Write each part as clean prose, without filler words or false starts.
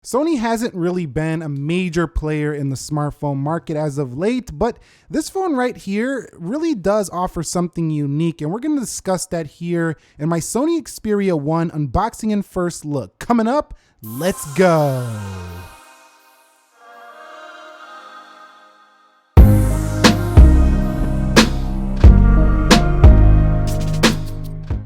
Sony hasn't really been a major player in the smartphone market as of late, but this phone right here really does offer something unique, and we're going to discuss that here in my Sony Xperia 1 unboxing and first look. Coming up, let's go.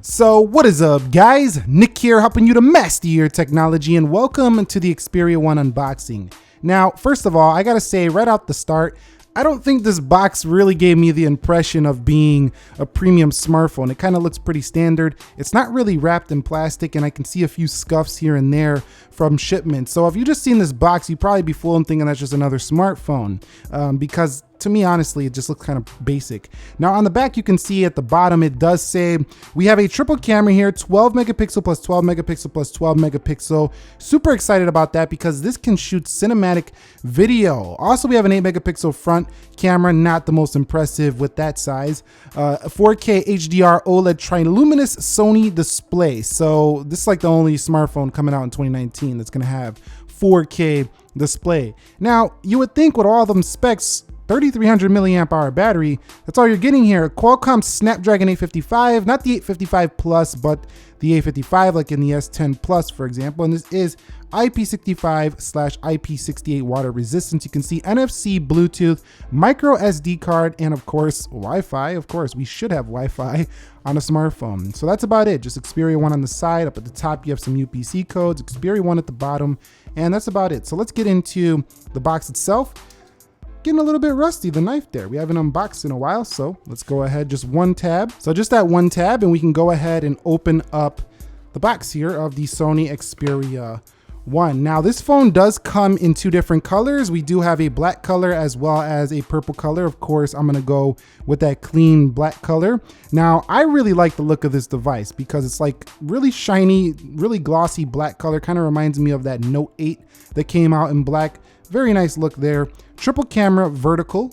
So what is up, guys? Nick here, helping you to master your technology, and welcome to the Xperia 1 unboxing. Now, first of all, I gotta say right out the start, I don't think this box really gave me the impression of being a premium smartphone. It kind of looks pretty standard. It's not really wrapped in plastic, and I can see a few scuffs here and there from shipment. So if you just seen this box, you'd probably be fooled and thinking that's just another smartphone, because to me, honestly, it just looks kind of basic. Now on the back, you can see at the bottom, it does say we have a triple camera here, 12 megapixel plus 12 megapixel plus 12 megapixel. Super excited about that because this can shoot cinematic video. Also, we have an 8 megapixel front camera, not the most impressive with that size. 4K HDR OLED triluminous Sony display. So this is like the only smartphone coming out in 2019 that's gonna have 4K display. Now, you would think with all them specs, 3300 milliamp hour battery, that's all you're getting here. Qualcomm Snapdragon 855, not the 855 Plus, but the 855 like in the S10 Plus, for example. And this is IP65/IP68 water resistance. You can see NFC, Bluetooth, micro SD card, and of course, Wi-Fi. Of course, we should have Wi-Fi on a smartphone. So that's about it. Just Xperia 1 on the side. Up at the top, you have some UPC codes, Xperia 1 at the bottom, and that's about it. So let's get into the box itself. Getting a little bit rusty, the knife there. We haven't unboxed in a while, so let's go ahead, just one tab. So just that one tab, and we can go ahead and open up the box here of the Sony Xperia 1. Now this phone does come in two different colors. We do have a black color as well as a purple color. Of course, I'm gonna go with that clean black color. Now, I really like the look of this device because it's like really shiny, really glossy black color. Kind of reminds me of that Note 8 that came out in black. Very nice look there. Triple camera, vertical.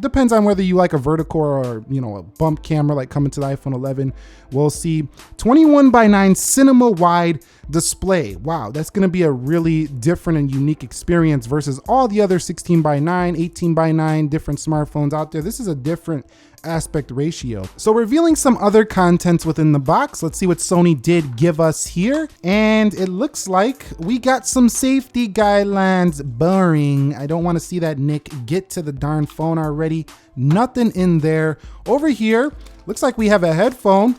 Depends on whether you like a vertical or, you know, a bump camera like coming to the iPhone 11. We'll see. 21:9 cinema wide display. Wow, that's going to be a really different and unique experience versus all the other 16:9, 18:9 different smartphones out there. This is a different aspect ratio. So revealing some other contents within the box. Let's see what Sony did give us here. And it looks like we got some safety guidelines. Boring. I don't want to see that, Nick. Get to the darn phone already. Nothing in there. Over here, looks like we have a headphone,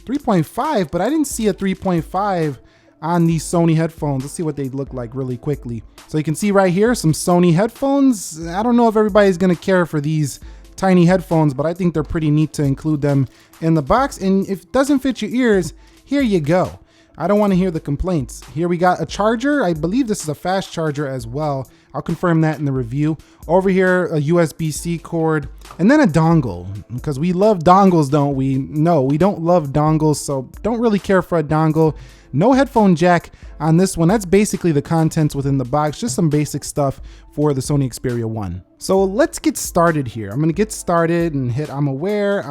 3.5, but I didn't see a 3.5 on these Sony headphones. Let's see what they look like really quickly. So you can see right here, some Sony headphones. I don't know if everybody's gonna care for these tiny headphones, but I think they're pretty neat to include them in the box. And if it doesn't fit your ears, here you go. I don't want to hear the complaints. Here we got a charger. I believe this is a fast charger as well. I'll confirm that in the review. Over here, a USB-C cord, and then a dongle, because we love dongles, don't we? No, we don't love dongles, so don't really care for a dongle. No headphone jack on this one. That's basically the contents within the box, just some basic stuff for the Sony Xperia 1. So let's get started here. I'm gonna get started and hit I'm aware.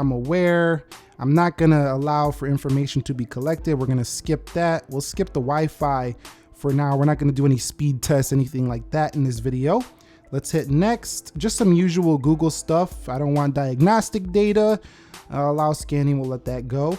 I'm not gonna allow for information to be collected. We're gonna skip that. We'll skip the Wi-Fi for now. We're not gonna do any speed tests, anything like that in this video. Let's hit next. Just some usual Google stuff. I don't want diagnostic data. Allow scanning, we'll let that go.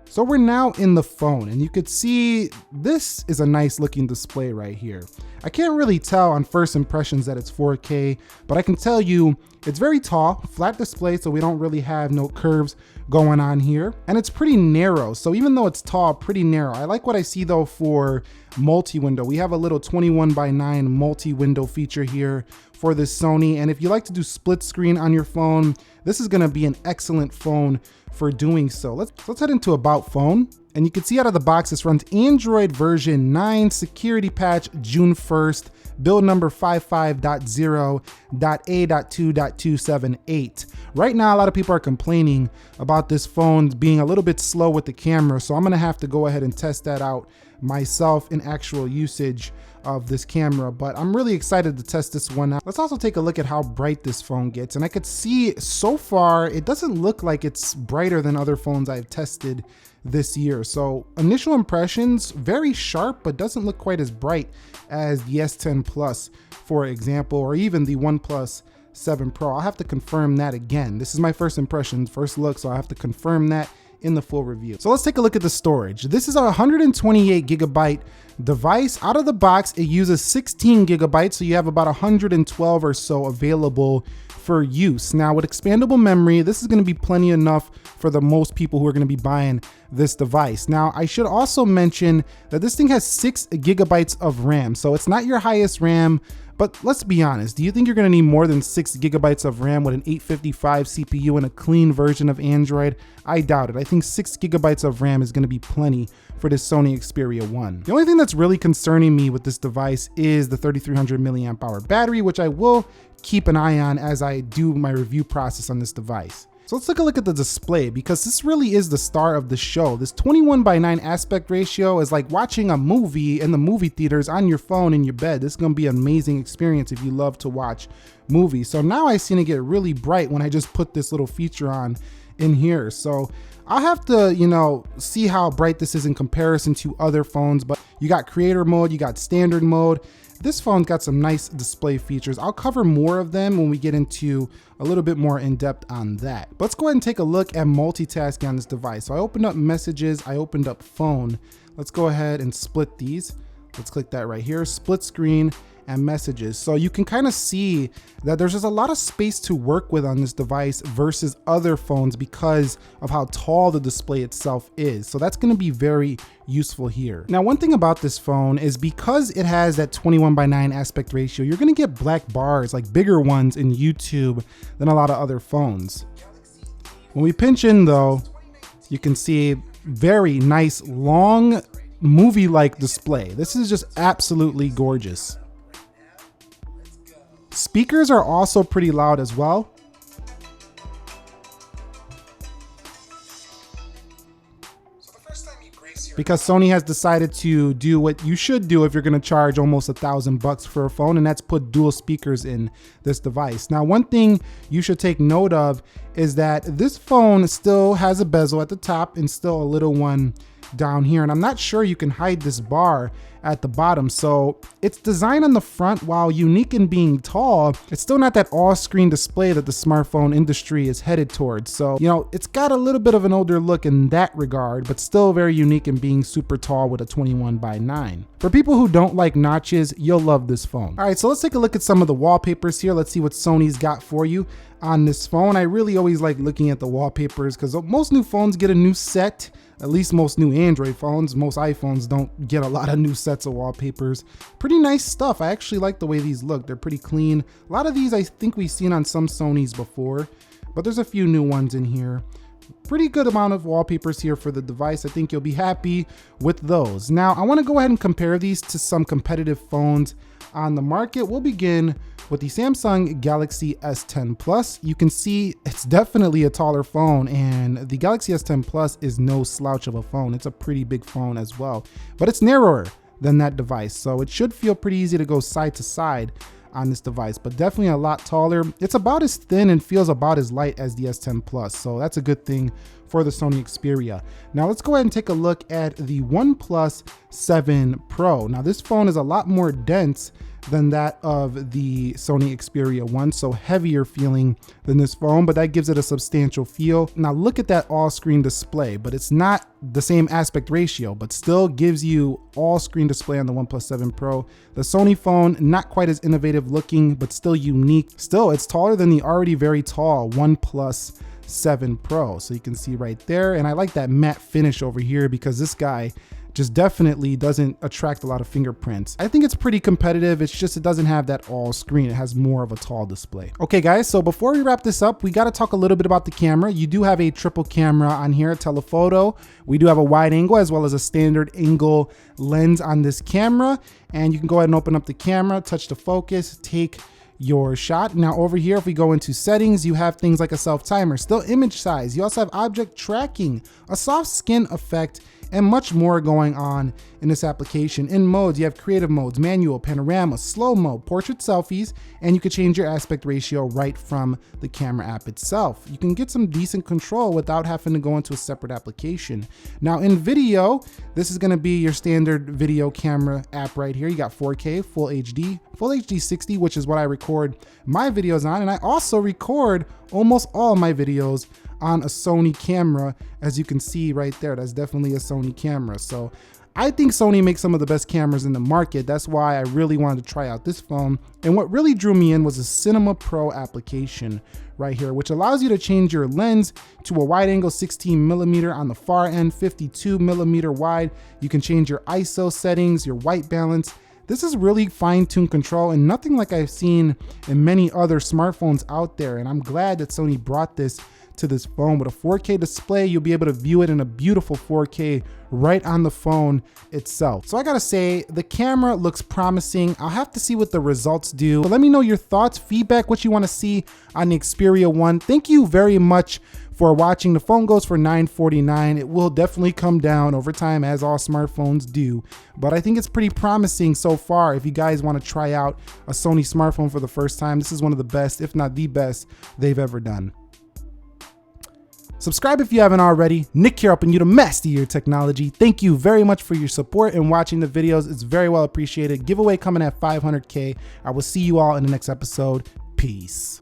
So we're now in the phone, and you could see this is a nice looking display right here. I can't really tell on first impressions that it's 4K, but I can tell you it's very tall, flat display, so we don't really have no curves going on here. And it's pretty narrow, so even though it's tall, pretty narrow. I like what I see though for multi-window. We have a little 21:9 multi-window feature here for this Sony, and if you like to do split screen on your phone, this is gonna be an excellent phone for doing so. Let's head into About Phone. And you can see out of the box, this runs Android version 9, security patch June 1st, build number 55.0.A.2.278. Right now, a lot of people are complaining about this phone being a little bit slow with the camera, so I'm gonna have to go ahead and test that out myself in actual usage of this camera, but I'm really excited to test this one out. Let's also take a look at how bright this phone gets. And I could see so far, it doesn't look like it's brighter than other phones I've tested this year. So initial impressions, very sharp, but doesn't look quite as bright as the S10 Plus, for example, or even the OnePlus 7 Pro. I'll have to confirm that again. This is my first impression, first look, so I'll have to confirm that in the full review. So let's take a look at the storage. This is a 128 gigabyte device. Out of the box, it uses 16 gigabytes, so you have about 112 or so available for use. Now with expandable memory, this is gonna be plenty enough for the most people who are gonna be buying this device. Now, I should also mention that this thing has 6 gigabytes of RAM, so it's not your highest RAM, but let's be honest, do you think you're gonna need more than 6 gigabytes of RAM with an 855 CPU and a clean version of Android? I doubt it. I think 6 gigabytes of RAM is gonna be plenty for this Sony Xperia 1. The only thing that's really concerning me with this device is the 3300 milliamp hour battery, which I will keep an eye on as I do my review process on this device. So let's take a look at the display, because this really is the star of the show. This 21:9 aspect ratio is like watching a movie in the movie theaters on your phone in your bed. This is gonna be an amazing experience if you love to watch movies. So now I've seen it get really bright when I just put this little feature on in here. So I'll have to, see how bright this is in comparison to other phones, but you got creator mode, you got standard mode. This phone's got some nice display features. I'll cover more of them when we get into a little bit more in depth on that. But let's go ahead and take a look at multitasking on this device. So I opened up messages, I opened up phone. Let's go ahead and split these. Let's click that right here, split screen and messages. So you can kind of see that there's just a lot of space to work with on this device versus other phones because of how tall the display itself is. So that's going to be very useful here. Now, one thing about this phone is because it has that 21:9 aspect ratio, you're going to get black bars, like bigger ones in YouTube than a lot of other phones. When we pinch in though, you can see very nice, long, movie-like display. This is just absolutely gorgeous. Speakers are also pretty loud as well. Because Sony has decided to do what you should do if you're going to charge almost $1,000 for a phone, and that's put dual speakers in this device. Now, one thing you should take note of is that this phone still has a bezel at the top and still a little one down here, and I'm not sure you can hide this bar at the bottom. So it's designed on the front. While unique in being tall, it's still not that all-screen display that the smartphone industry is headed towards. So, it's got a little bit of an older look in that regard, but still very unique in being super tall with a 21:9. For people who don't like notches, you'll love this phone. All right, so let's take a look at some of the wallpapers here. Let's see what Sony's got for you on this phone. I really always like looking at the wallpapers because most new phones get a new set. At least most new Android phones. Most iPhones don't get a lot of new sets of wallpapers. Pretty nice stuff. I actually like the way these look. They're pretty clean. A lot of these I think we've seen on some Sonys before, but there's a few new ones in here. Pretty good amount of wallpapers here for the device. I think you'll be happy with those. Now, I want to go ahead and compare these to some competitive phones on the market. We'll begin with the Samsung Galaxy S10 Plus. You can see it's definitely a taller phone, and the Galaxy S10 Plus is no slouch of a phone. It's a pretty big phone as well, but it's narrower than that device, so it should feel pretty easy to go side to side on this device, but definitely a lot taller. It's about as thin and feels about as light as the S10 Plus, so that's a good thing for the Sony Xperia. Now let's go ahead and take a look at the OnePlus 7 Pro. Now this phone is a lot more dense than that of the Sony Xperia 1, so heavier feeling than this phone, but that gives it a substantial feel. Now look at that all-screen display, but it's not the same aspect ratio, but still gives you all-screen display on the OnePlus 7 Pro. The Sony phone, not quite as innovative looking, but still unique. Still, it's taller than the already very tall OnePlus 7 Pro, so you can see right there. And I like that matte finish over here because this guy just definitely doesn't attract a lot of fingerprints. I think it's pretty competitive. It's just it doesn't have that all screen. It has more of a tall display. Okay guys, so before we wrap this up, we got to talk a little bit about the camera. You do have a triple camera on here, telephoto. We do have a wide angle as well as a standard angle lens on this camera. And you can go ahead and open up the camera, touch the focus, take your shot. Now over here, if we go into settings, you have things like a self timer, still image size. You also have object tracking, a soft skin effect, and much more going on in this application. In modes, you have creative modes, manual, panorama, slow mo, portrait selfies, and you can change your aspect ratio right from the camera app itself. You can get some decent control without having to go into a separate application. Now in video, this is gonna be your standard video camera app right here. You got 4K, full HD 60, which is what I record my videos on, and I also record almost all my videos on a Sony camera. As you can see right there, that's definitely a Sony camera. So I think Sony makes some of the best cameras in the market. That's why I really wanted to try out this phone. And what really drew me in was the Cinema Pro application right here, which allows you to change your lens to a wide angle 16mm on the far end, 52mm wide. You can change your ISO settings, your white balance. This is really fine-tuned control and nothing like I've seen in many other smartphones out there. And I'm glad that Sony brought this to this phone. With a 4K display, you'll be able to view it in a beautiful 4K right on the phone itself. So I gotta say, the camera looks promising. I'll have to see what the results do. But let me know your thoughts, feedback, what you wanna see on the Xperia 1. Thank you very much for watching. The phone goes for $949. It will definitely come down over time, as all smartphones do. But I think it's pretty promising so far. If you guys wanna try out a Sony smartphone for the first time, this is one of the best, if not the best, they've ever done. Subscribe if you haven't already. Nick here, helping you to master your technology. Thank you very much for your support and watching the videos. It's very well appreciated. Giveaway coming at 500K. I will see you all in the next episode. Peace.